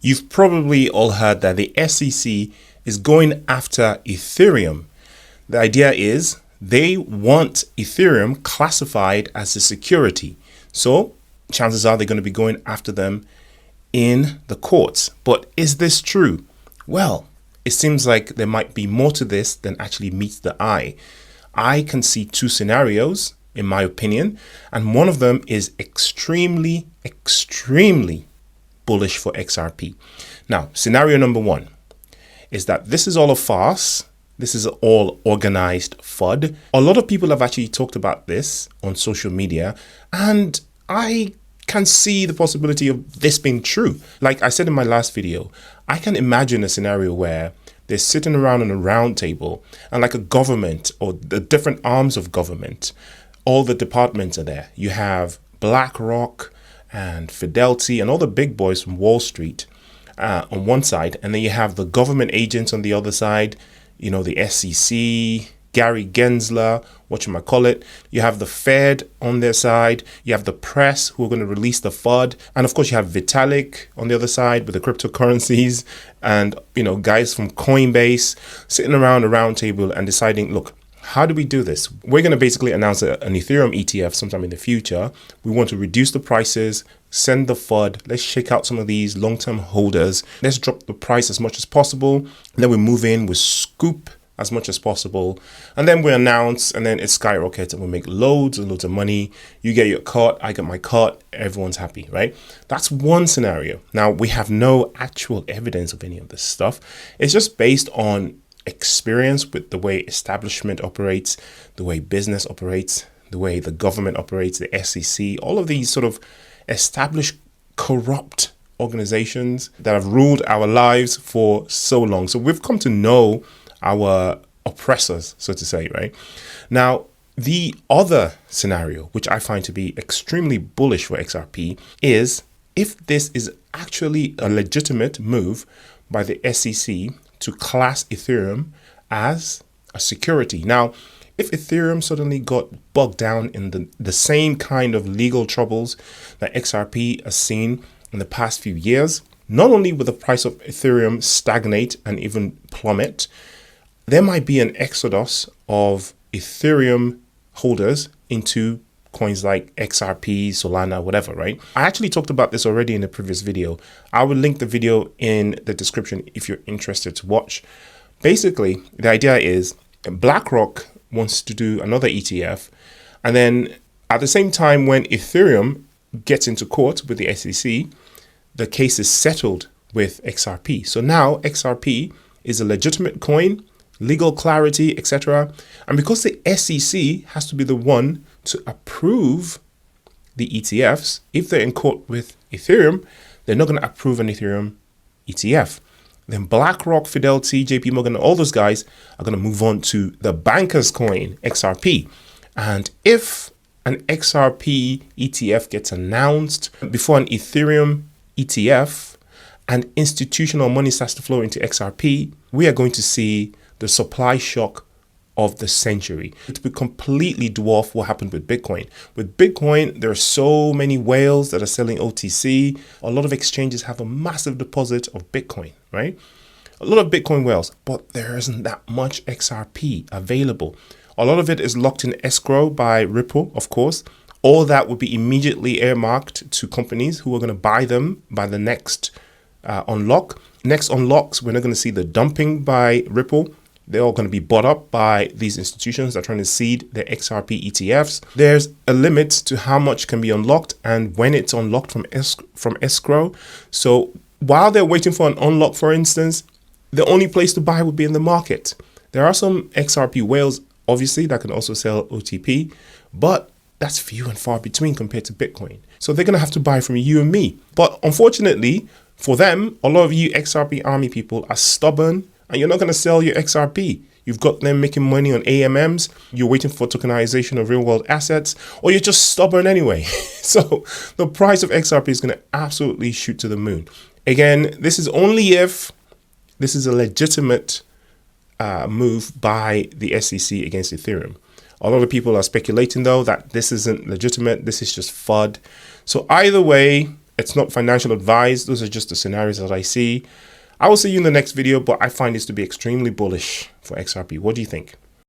You've probably all heard that the SEC is going after Ethereum. The idea is they want Ethereum classified as a security. So chances are they're going to be going after them in the courts. But is this true? Well, it seems like there might be more to this than actually meets the eye. I can see two scenarios, in my opinion, and one of them is extremely bullish for XRP. Now, scenario number one is that this is all a farce. This is all organized FUD. A lot of people have actually talked about this on social media, and I can see the possibility of this being true. Like I said in my last video, I can imagine a scenario where they're sitting around on a round table and like a government or the different arms of government, all the departments are there. You have BlackRock and Fidelity and all the big boys from Wall Street on one side, and then you have the government agents on the other side, you know, the SEC, Gary Gensler, whatchamacallit. You have the Fed on their side. You have the press who are going to release the FUD. And of course, you have Vitalik on the other side with the cryptocurrencies and, you know, guys from Coinbase sitting around a round table and deciding, look, how do we do this? We're going to basically announce an Ethereum ETF sometime in the future. We want to reduce the prices, send the FUD. Let's shake out some of these long-term holders. Let's drop the price as much as possible. And then we move in with scoop as much as possible. And then we announce, and then it skyrockets and we make loads and loads of money. You get your cut, I get my cut. Everyone's happy, right? That's one scenario. Now, we have no actual evidence of any of this stuff. It's just based on experience with the way establishment operates, the way business operates, the way the government operates, the SEC, all of these sort of established corrupt organizations that have ruled our lives for so long. So we've come to know our oppressors, so to say, right? Now, the other scenario, which I find to be extremely bullish for XRP, is if this is actually a legitimate move by the SEC to class Ethereum as a security. Now, if Ethereum suddenly got bogged down in the same kind of legal troubles that XRP has seen in the past few years, not only will the price of Ethereum stagnate and even plummet, there might be an exodus of Ethereum holders into coins like XRP, Solana, whatever, right? I actually talked about this already in a previous video. I will link the video in the description if you're interested to watch. Basically, the idea is BlackRock wants to do another ETF. And then at the same time, when Ethereum gets into court with the SEC, the case is settled with XRP. So now XRP is a legitimate coin, legal clarity, etc. And because the SEC has to be the one to approve the ETFs, if they're in court with Ethereum, they're not going to approve an Ethereum ETF. Then BlackRock, Fidelity, JP Morgan, all those guys are going to move on to the banker's coin, XRP. And if an XRP ETF gets announced before an Ethereum ETF and institutional money starts to flow into XRP, we are going to see the supply shock of the century. It will completely dwarf what happened with Bitcoin. With Bitcoin, there are so many whales that are selling OTC. A lot of exchanges have a massive deposit of Bitcoin, right? A lot of Bitcoin whales, but there isn't that much XRP available. A lot of it is locked in escrow by Ripple, of course. All that would be immediately earmarked to companies who are going to buy them by the next unlock. Next unlocks, we're not going to see the dumping by Ripple. They're all going to be bought up by these institutions that are trying to seed their XRP ETFs. There's a limit to how much can be unlocked and when it's unlocked from escrow. So while they're waiting for an unlock, for instance, the only place to buy would be in the market. There are some XRP whales, obviously, that can also sell OTP, but that's few and far between compared to Bitcoin. So they're going to have to buy from you and me. But unfortunately, for them, a lot of you XRP army people are stubborn and you're not going to sell your XRP. You've got them making money on AMMs. You're waiting for tokenization of real world assets, or you're just stubborn anyway. So the price of XRP is going to absolutely shoot to the moon. Again, this is only if this is a legitimate move by the SEC against Ethereum. A lot of people are speculating, though, that this isn't legitimate. This is just FUD. So either way, It's not financial advice. Those are just the scenarios that I see. I will see you in the next video, but I find this to be extremely bullish for XRP. What do you think?